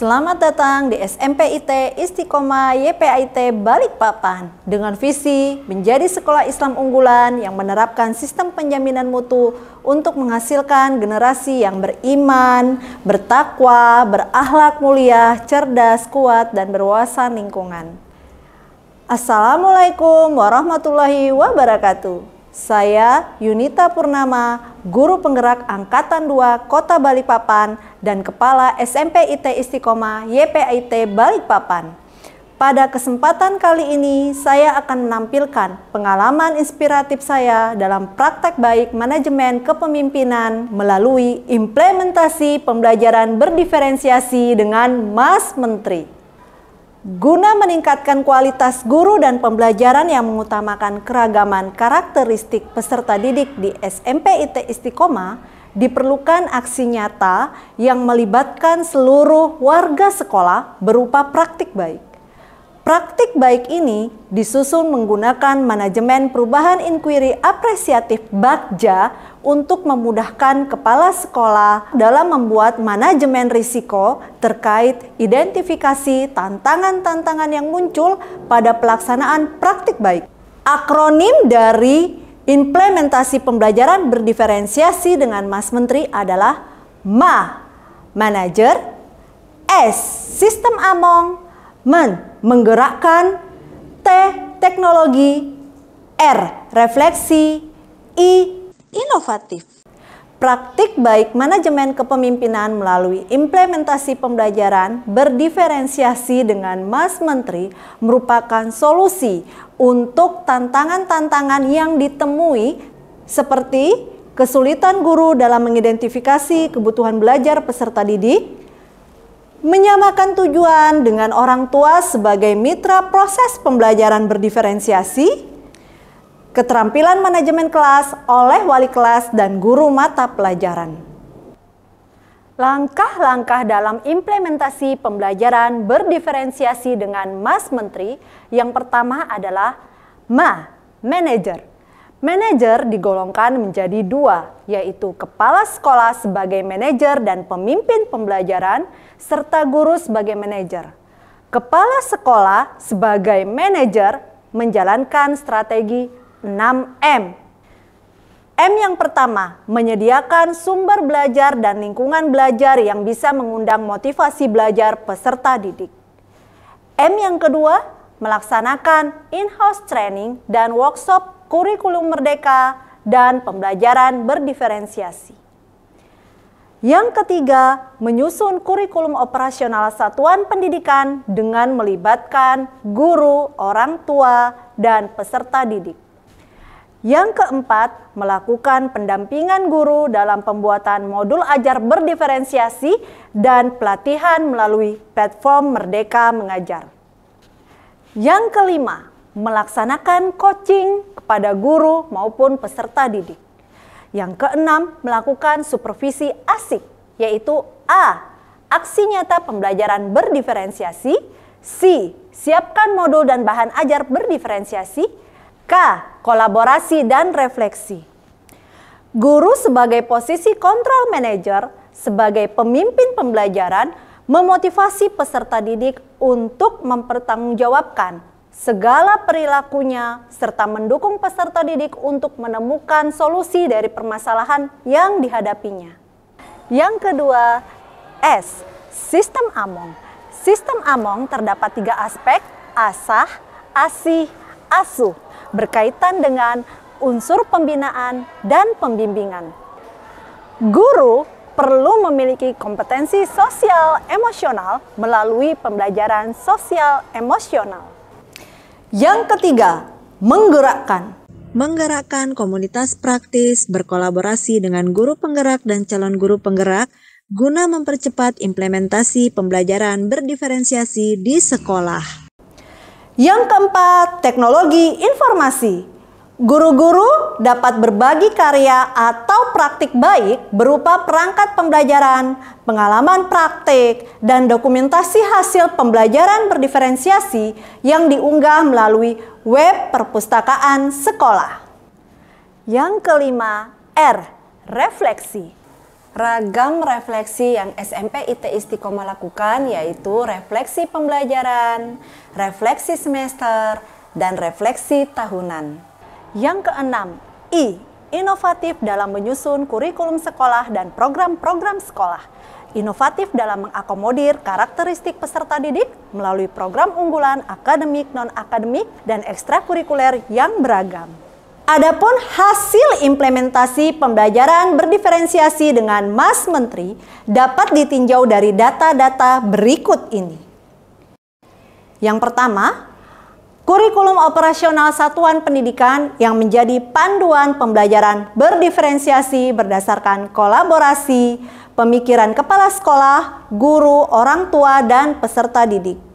Selamat datang di SMP IT Istiqomah YPIT Balikpapan dengan visi menjadi sekolah Islam unggulan yang menerapkan sistem penjaminan mutu untuk menghasilkan generasi yang beriman, bertakwa, berakhlak mulia, cerdas, kuat, dan berwawasan lingkungan. Assalamualaikum warahmatullahi wabarakatuh. Saya Yunita Purnama, Guru Penggerak Angkatan 2 Kota Balikpapan dan Kepala SMP IT Istiqomah YPIT Balikpapan. Pada kesempatan kali ini, saya akan menampilkan pengalaman inspiratif saya dalam praktek baik manajemen kepemimpinan melalui implementasi pembelajaran berdiferensiasi dengan Mas Menteri. Guna meningkatkan kualitas guru dan pembelajaran yang mengutamakan keragaman karakteristik peserta didik di SMP IT Istiqomah, diperlukan aksi nyata yang melibatkan seluruh warga sekolah berupa praktik baik. Praktik baik ini disusun menggunakan manajemen perubahan inquiry apresiatif BAKJA untuk memudahkan kepala sekolah dalam membuat manajemen risiko terkait identifikasi tantangan-tantangan yang muncul pada pelaksanaan praktik baik. Akronim dari implementasi pembelajaran berdiferensiasi dengan Mas Menteri adalah MA, Manager, S, Sistem Among, menggerakkan, T, teknologi, R, refleksi, I, inovatif. Praktik baik manajemen kepemimpinan melalui implementasi pembelajaran berdiferensiasi dengan Mas Menteri merupakan solusi untuk tantangan-tantangan yang ditemui seperti kesulitan guru dalam mengidentifikasi kebutuhan belajar peserta didik, menyamakan tujuan dengan orang tua sebagai mitra proses pembelajaran berdiferensiasi, keterampilan manajemen kelas oleh wali kelas dan guru mata pelajaran. Langkah-langkah dalam implementasi pembelajaran berdiferensiasi dengan Mas Menteri yang pertama adalah Manager. Manajer digolongkan menjadi dua, yaitu kepala sekolah sebagai manajer dan pemimpin pembelajaran, serta guru sebagai manajer. Kepala sekolah sebagai manajer menjalankan strategi 6M. M yang pertama, menyediakan sumber belajar dan lingkungan belajar yang bisa mengundang motivasi belajar peserta didik. M yang kedua, melaksanakan in-house training dan workshop kurikulum merdeka dan pembelajaran berdiferensiasi. Yang ketiga, menyusun kurikulum operasional satuan pendidikan dengan melibatkan guru, orang tua, dan peserta didik. Yang keempat, melakukan pendampingan guru dalam pembuatan modul ajar berdiferensiasi dan pelatihan melalui platform Merdeka Mengajar. Yang kelima, melaksanakan coaching kepada guru maupun peserta didik. Yang keenam, melakukan supervisi asik, yaitu A, aksi nyata pembelajaran berdiferensiasi, C, siapkan modul dan bahan ajar berdiferensiasi, K, kolaborasi dan refleksi. Guru sebagai posisi control manager, sebagai pemimpin pembelajaran, memotivasi peserta didik untuk mempertanggungjawabkan segala perilakunya serta mendukung peserta didik untuk menemukan solusi dari permasalahan yang dihadapinya. Yang kedua, S, Sistem Among. Sistem Among terdapat 3 aspek, asah, asih, asuh, berkaitan dengan unsur pembinaan dan pembimbingan. Guru perlu memiliki kompetensi sosial emosional melalui pembelajaran sosial emosional. Yang ketiga, menggerakkan. Menggerakkan komunitas praktis berkolaborasi dengan guru penggerak dan calon guru penggerak guna mempercepat implementasi pembelajaran berdiferensiasi di sekolah. Yang keempat, teknologi informasi. Guru-guru dapat berbagi karya atau praktik baik berupa perangkat pembelajaran, pengalaman praktik, dan dokumentasi hasil pembelajaran berdiferensiasi yang diunggah melalui web perpustakaan sekolah. Yang kelima, R, refleksi. Ragam refleksi yang SMP IT Istiqomah lakukan yaitu refleksi pembelajaran, refleksi semester, dan refleksi tahunan. Yang keenam, I. Inovatif dalam menyusun kurikulum sekolah dan program-program sekolah. Inovatif dalam mengakomodir karakteristik peserta didik melalui program unggulan akademik, non-akademik, dan ekstrakurikuler yang beragam. Adapun hasil implementasi pembelajaran berdiferensiasi dengan Mas Menteri dapat ditinjau dari data-data berikut ini. Yang pertama, kurikulum operasional satuan pendidikan yang menjadi panduan pembelajaran berdiferensiasi berdasarkan kolaborasi, pemikiran kepala sekolah, guru, orang tua, dan peserta didik.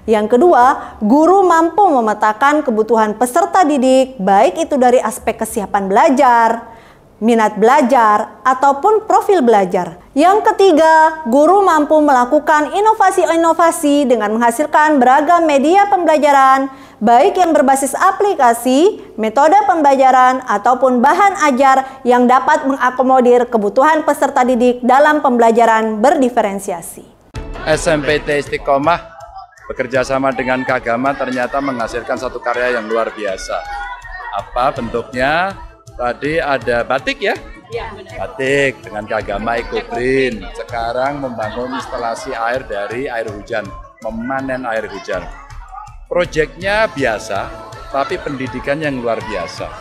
Yang kedua, guru mampu memetakan kebutuhan peserta didik, baik itu dari aspek kesiapan belajar, minat belajar, ataupun profil belajar. Yang ketiga, guru mampu melakukan inovasi-inovasi dengan menghasilkan beragam media pembelajaran, baik yang berbasis aplikasi, metode pembelajaran, ataupun bahan ajar yang dapat mengakomodir kebutuhan peserta didik dalam pembelajaran berdiferensiasi. SMP IT Istiqomah bekerja sama dengan Kagama ternyata menghasilkan satu karya yang luar biasa. Apa bentuknya? Tadi ada batik ya? Ya, batik dengan Kagama Eco-Green. Sekarang membangun instalasi air dari air hujan, memanen air hujan. Proyeknya biasa, tapi pendidikan yang luar biasa.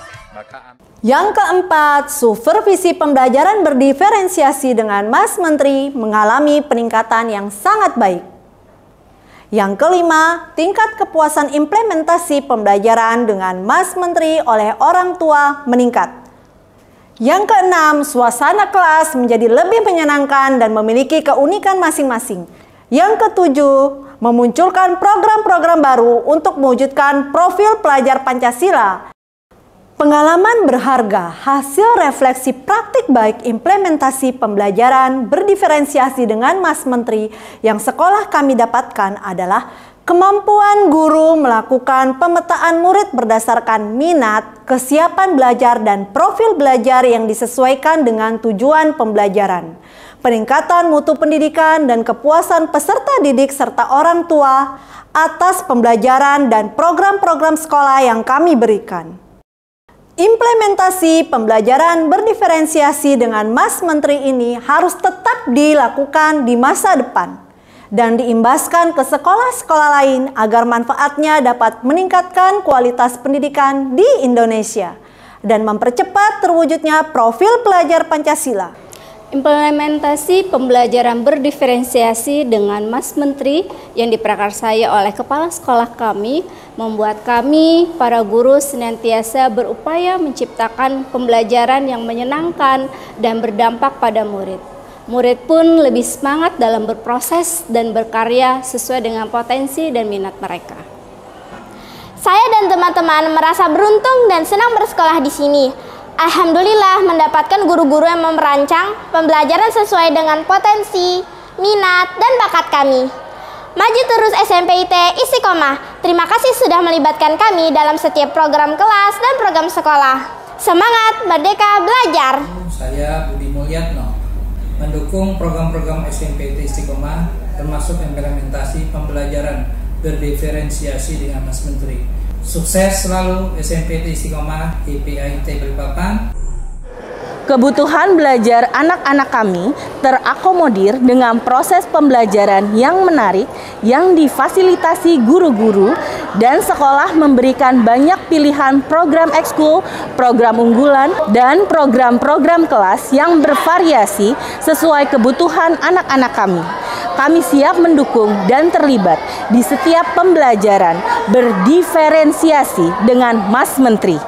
Yang keempat, supervisi pembelajaran berdiferensiasi dengan Mas Menteri mengalami peningkatan yang sangat baik. Yang kelima, tingkat kepuasan implementasi pembelajaran dengan Mas Menteri oleh orang tua meningkat. Yang keenam, suasana kelas menjadi lebih menyenangkan dan memiliki keunikan masing-masing. Yang ketujuh, memunculkan program-program baru untuk mewujudkan profil pelajar Pancasila. Pengalaman berharga hasil refleksi praktik baik implementasi pembelajaran berdiferensiasi dengan Mas Menteri yang sekolah kami dapatkan adalah kemampuan guru melakukan pemetaan murid berdasarkan minat, kesiapan belajar, dan profil belajar yang disesuaikan dengan tujuan pembelajaran. Peningkatan mutu pendidikan dan kepuasan peserta didik serta orang tua atas pembelajaran dan program-program sekolah yang kami berikan. Implementasi pembelajaran berdiferensiasi dengan Mas Menteri ini harus tetap dilakukan di masa depan dan diimbaskan ke sekolah-sekolah lain agar manfaatnya dapat meningkatkan kualitas pendidikan di Indonesia dan mempercepat terwujudnya profil pelajar Pancasila. Implementasi pembelajaran berdiferensiasi dengan Mas Menteri yang diprakarsai oleh kepala sekolah kami membuat kami, para guru, senantiasa berupaya menciptakan pembelajaran yang menyenangkan dan berdampak pada murid. Murid pun lebih semangat dalam berproses dan berkarya sesuai dengan potensi dan minat mereka. Saya dan teman-teman merasa beruntung dan senang bersekolah di sini. Alhamdulillah mendapatkan guru-guru yang merancang pembelajaran sesuai dengan potensi, minat, dan bakat kami. Maju terus SMP IT Istiqomah. Terima kasih sudah melibatkan kami dalam setiap program kelas dan program sekolah. Semangat, merdeka, belajar. Saya Budi Mulyatno, mendukung program-program SMP IT Istiqomah termasuk implementasi pembelajaran berdiferensiasi dengan Mas Menteri. Sukses selalu SMP IT Istiqomah YPAIT Balikpapan. Kebutuhan belajar anak-anak kami terakomodir dengan proses pembelajaran yang menarik yang difasilitasi guru-guru dan sekolah memberikan banyak pilihan program ekskul, program unggulan, dan program-program kelas yang bervariasi sesuai kebutuhan anak-anak kami. Kami siap mendukung dan terlibat di setiap pembelajaran berdiferensiasi dengan Mas Menteri.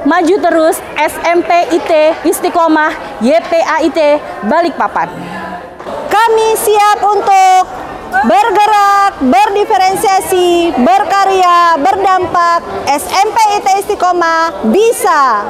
Maju terus SMP IT Istiqomah YPAIT Balikpapan. Kami siap untuk bergerak, berdiferensiasi, berkarya, berdampak. SMP IT Istiqomah bisa.